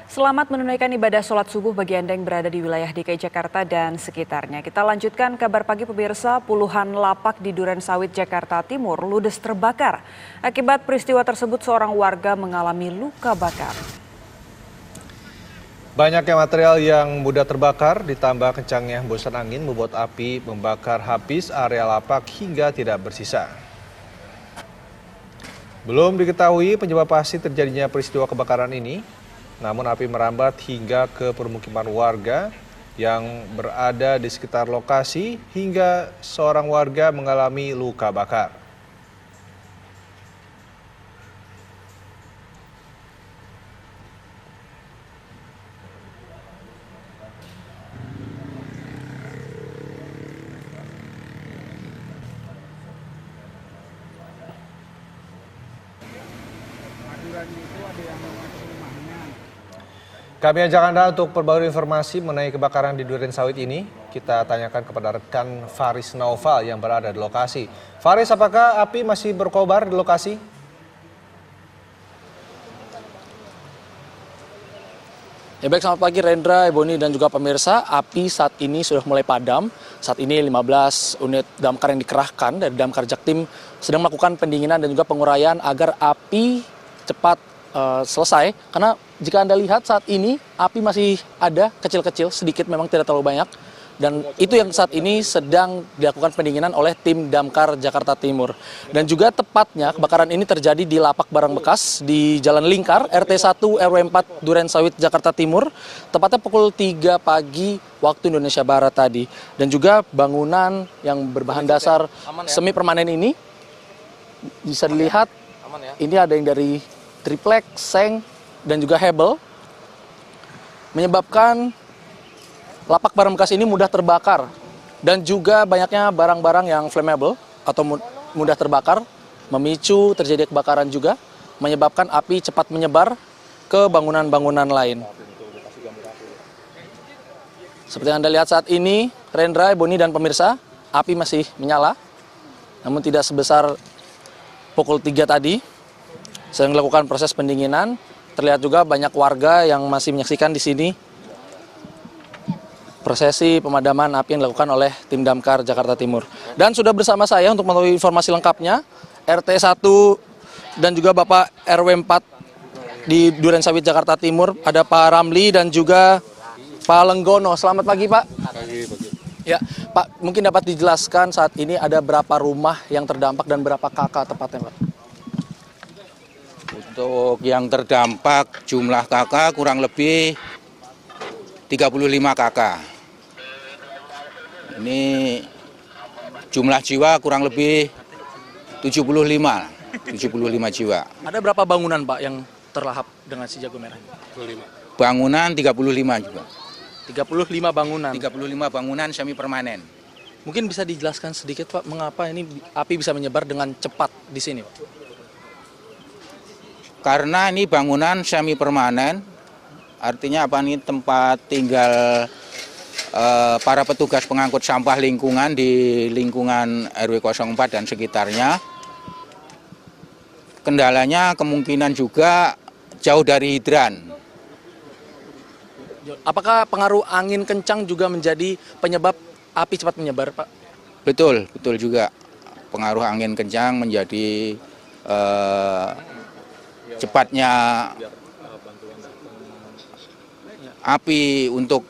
Selamat menunaikan ibadah sholat subuh bagi Anda yang berada di wilayah DKI Jakarta dan sekitarnya. Kita lanjutkan kabar pagi pemirsa, puluhan lapak di Durensawit, Jakarta Timur ludes terbakar. Akibat peristiwa tersebut seorang warga mengalami luka bakar. Banyaknya material yang mudah terbakar ditambah kencangnya hembusan angin membuat api membakar habis area lapak hingga tidak bersisa. Belum diketahui penyebab pasti terjadinya peristiwa kebakaran ini. Namun api merambat hingga ke permukiman warga yang berada di sekitar lokasi hingga seorang warga mengalami luka bakar. Kami ajak Anda untuk perbarui informasi mengenai kebakaran di Durensawit ini. Kita tanyakan kepada rekan Faris Naufal yang berada di lokasi. Faris, apakah api masih berkobar di lokasi? Ya baik, selamat pagi Rendra, Ebony dan juga pemirsa. Api saat ini sudah mulai padam. Saat ini 15 unit damkar yang dikerahkan dari Damkar Jaktim sedang melakukan pendinginan dan juga penguraian agar api cepat selesai. Karena jika Anda lihat saat ini api masih ada kecil-kecil, sedikit memang tidak terlalu banyak. Dan itu yang saat ini sedang dilakukan pendinginan oleh tim Damkar Jakarta Timur. Dan juga tepatnya kebakaran ini terjadi di lapak barang bekas di Jalan Lingkar, RT 1 RW 4 Durensawit, Jakarta Timur. Tepatnya pukul 3 pagi waktu Indonesia Barat tadi. Dan juga bangunan yang berbahan dasar semi permanen ini bisa dilihat ini ada yang dari triplek, seng, dan juga hebel, menyebabkan lapak barang bekas ini mudah terbakar. Dan juga banyaknya barang-barang yang flammable atau mudah terbakar, memicu terjadi kebakaran juga, menyebabkan api cepat menyebar ke bangunan-bangunan lain. Seperti yang Anda lihat saat ini, Rendra, Ebony, dan pemirsa, api masih menyala, namun tidak sebesar pukul 3 tadi. Sedang dilakukan proses pendinginan. Terlihat juga banyak warga yang masih menyaksikan di sini prosesi pemadaman api yang dilakukan oleh tim Damkar Jakarta Timur. Dan sudah bersama saya untuk mengetahui informasi lengkapnya, RT 1 dan juga Bapak RW 4 di Durensawit, Jakarta Timur, ada Pak Ramli dan juga Pak Lenggono. Selamat pagi, Pak. Pagi. Ya, Pak, mungkin dapat dijelaskan saat ini ada berapa rumah yang terdampak dan berapa kakak tepatnya, Pak? Untuk yang terdampak jumlah kakak kurang lebih 35 kakak. Ini jumlah jiwa kurang lebih 75 jiwa. Ada berapa bangunan, Pak, yang terlahap dengan si jago merah? Bangunan 35 juga. 35 bangunan. 35 bangunan semi permanen. Mungkin bisa dijelaskan sedikit, Pak, mengapa ini api bisa menyebar dengan cepat di sini, Pak? Karena ini bangunan semi permanen, artinya apa, ini tempat tinggal para petugas pengangkut sampah lingkungan di lingkungan RW 04 dan sekitarnya. Kendalanya kemungkinan juga jauh dari hidran. Apakah pengaruh angin kencang juga menjadi penyebab api cepat menyebar, Pak? Betul juga. Pengaruh angin kencang menjadi cepatnya api untuk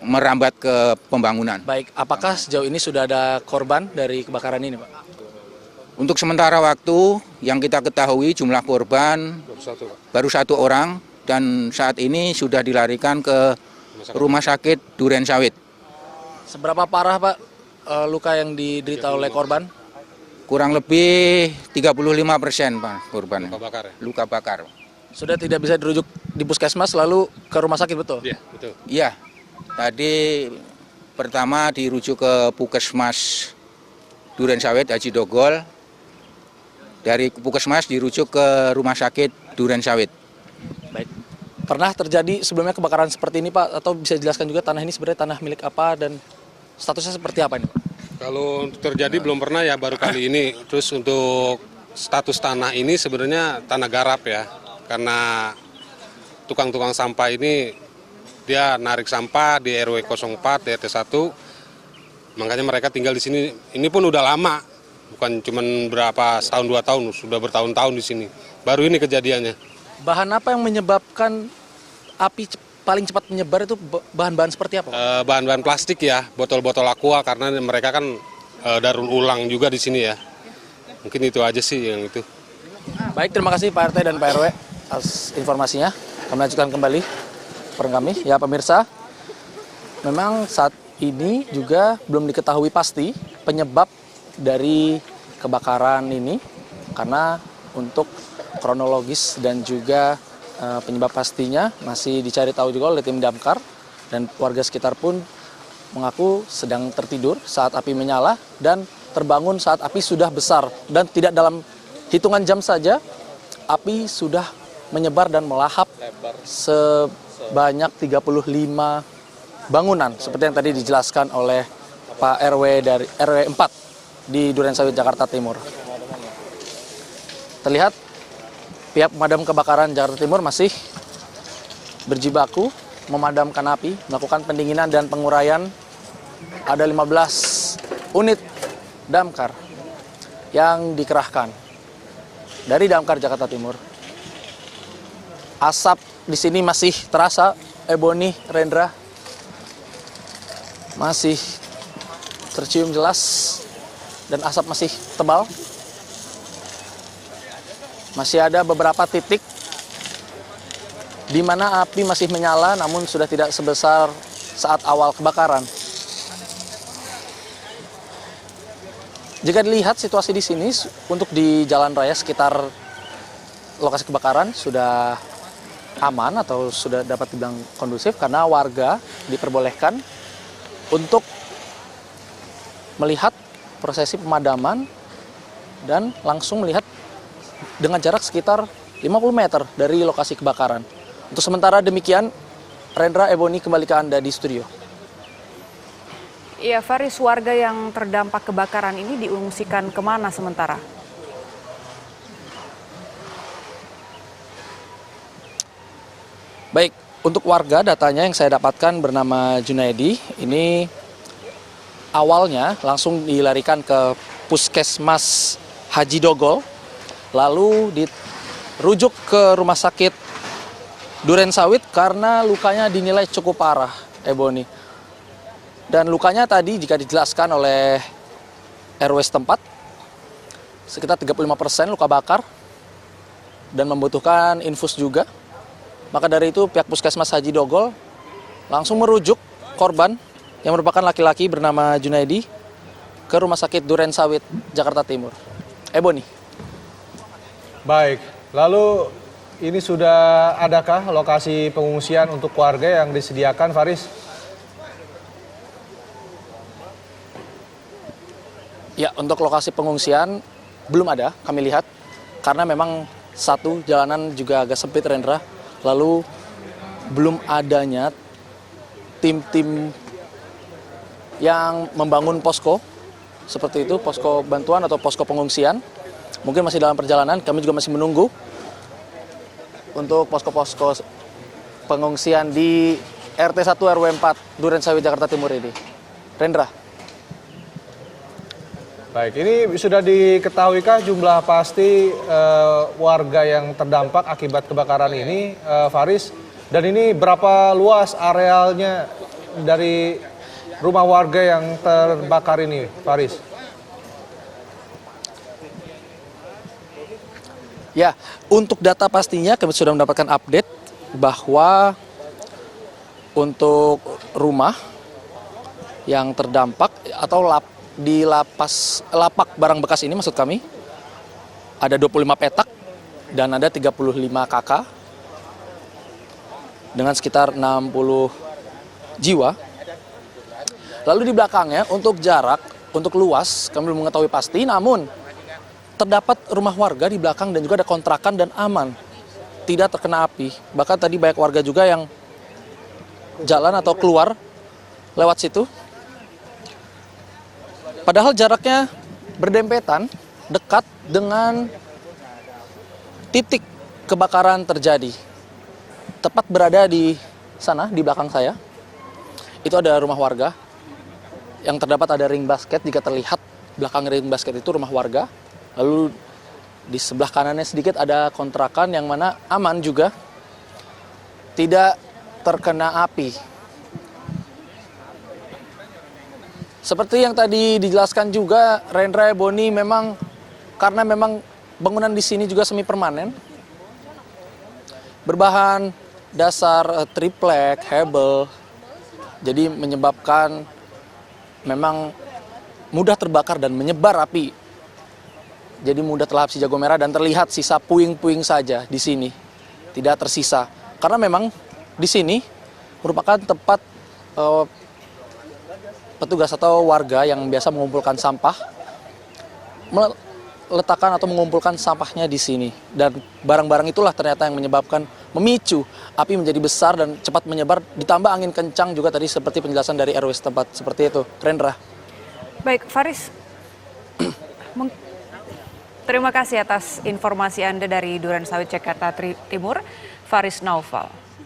merambat ke pembangunan. Baik, apakah sejauh ini sudah ada korban dari kebakaran ini, Pak? Untuk sementara waktu yang kita ketahui jumlah korban baru 1 orang dan saat ini sudah dilarikan ke Rumah Sakit Durensawit. Seberapa parah, Pak, luka yang diderita oleh korban? Kurang lebih 35% Pak korban. Luka bakar. Sudah tidak bisa dirujuk di puskesmas lalu ke rumah sakit, betul? Iya, betul. Iya. Tadi pertama dirujuk ke Puskesmas Durensawit Haji Dogol. Dari Puskesmas dirujuk ke Rumah Sakit Durensawit. Baik. Pernah terjadi sebelumnya kebakaran seperti ini, Pak? Atau bisa dijelaskan juga tanah ini sebenarnya tanah milik apa dan statusnya seperti apa ini, Pak? Kalau untuk terjadi belum pernah ya, baru kali ini. Terus untuk status tanah ini sebenarnya tanah garap ya, karena tukang-tukang sampah ini dia narik sampah di RW 04, di RT 1. Makanya mereka tinggal di sini. Ini pun udah lama, bukan cuma berapa setahun 2 tahun, sudah bertahun-tahun di sini. Baru ini kejadiannya. Bahan apa yang menyebabkan api paling cepat menyebar itu bahan-bahan seperti apa? Bahan-bahan plastik ya, botol-botol aqua karena mereka kan daur ulang juga di sini ya. Mungkin itu aja sih yang itu. Baik, terima kasih Pak RT dan Pak RW atas informasinya. Kami lanjutkan kembali program kami. Ya pemirsa, memang saat ini juga belum diketahui pasti penyebab dari kebakaran ini, karena untuk kronologis dan juga penyebab pastinya masih dicari tahu juga oleh tim damkar, dan warga sekitar pun mengaku sedang tertidur saat api menyala dan terbangun saat api sudah besar, dan tidak dalam hitungan jam saja api sudah menyebar dan melahap sebanyak 35 bangunan seperti yang tadi dijelaskan oleh Pak RW dari RW 4 di Durensawit, Jakarta Timur. Terlihat pihak pemadam kebakaran Jakarta Timur masih berjibaku memadamkan api, melakukan pendinginan dan penguraian. Ada 15 unit damkar yang dikerahkan dari Damkar Jakarta Timur. Asap di sini masih terasa, Ebony, Rendra, masih tercium jelas dan asap masih tebal. Masih ada beberapa titik di mana api masih menyala, namun sudah tidak sebesar saat awal kebakaran. Jika dilihat situasi di sini untuk di jalan raya sekitar lokasi kebakaran sudah aman atau sudah dapat dibilang kondusif, karena warga diperbolehkan untuk melihat prosesi pemadaman dan langsung melihat dengan jarak sekitar 50 meter dari lokasi kebakaran. Untuk sementara demikian, Rendra, Ebony, kembali ke Anda di studio. Iya, Faris, warga yang terdampak kebakaran ini diungsikan kemana sementara? Baik, untuk warga datanya yang saya dapatkan bernama Junaidi, ini awalnya langsung dilarikan ke Puskesmas Haji Dogol, lalu dirujuk ke rumah sakit Durensawit karena lukanya dinilai cukup parah, Ebony. Dan lukanya tadi jika dijelaskan oleh RW setempat, sekitar 35% luka bakar dan membutuhkan infus juga. Maka dari itu pihak Puskesmas Haji Dogol langsung merujuk korban yang merupakan laki-laki bernama Junaidi ke Rumah Sakit Durensawit, Jakarta Timur. Ebony. Baik, lalu ini sudah adakah lokasi pengungsian untuk warga yang disediakan, Faris? Ya, untuk lokasi pengungsian belum ada kami lihat, karena memang satu jalanan juga agak sempit, Rendra. Lalu belum adanya tim-tim yang membangun posko seperti itu, posko bantuan atau posko pengungsian. Mungkin masih dalam perjalanan, kami juga masih menunggu untuk posko-posko pengungsian di RT 1 RW 4 Durensawit, Jakarta Timur ini. Rendra. Baik, ini sudah diketahuikah jumlah pasti warga yang terdampak akibat kebakaran ini, Faris? Dan ini berapa luas arealnya dari rumah warga yang terbakar ini, Faris? Ya, untuk data pastinya kami sudah mendapatkan update bahwa untuk rumah yang terdampak atau di lapak barang bekas ini, maksud kami, ada 25 petak dan ada 35 KK dengan sekitar 60 jiwa. Lalu di belakangnya untuk jarak, untuk luas kami belum mengetahui pasti, namun terdapat rumah warga di belakang dan juga ada kontrakan dan aman, tidak terkena api. Bahkan tadi banyak warga juga yang jalan atau keluar lewat situ. Padahal jaraknya berdempetan, dekat dengan titik kebakaran terjadi. tepat berada di sana, di belakang saya, itu ada rumah warga. Yang terdapat ada ring basket, jika terlihat belakang ring basket itu rumah warga. Lalu di sebelah kanannya sedikit ada kontrakan yang mana aman juga, tidak terkena api. Seperti yang tadi dijelaskan juga, Rendra, Boni, memang karena memang bangunan di sini juga semi permanen, berbahan dasar triplek, hebel, jadi menyebabkan memang mudah terbakar dan menyebar api. Jadi mudah terlahap si jago merah dan terlihat sisa puing-puing saja di sini, tidak tersisa. Karena memang di sini merupakan tempat petugas atau warga yang biasa mengumpulkan sampah, meletakkan atau mengumpulkan sampahnya di sini. Dan barang-barang itulah ternyata yang menyebabkan, memicu api menjadi besar dan cepat menyebar, ditambah angin kencang juga tadi seperti penjelasan dari RW setempat. Seperti itu, Rendra. Baik, Faris, terima kasih atas informasi Anda dari Durensawit, Jakarta Timur, Faris Naufal.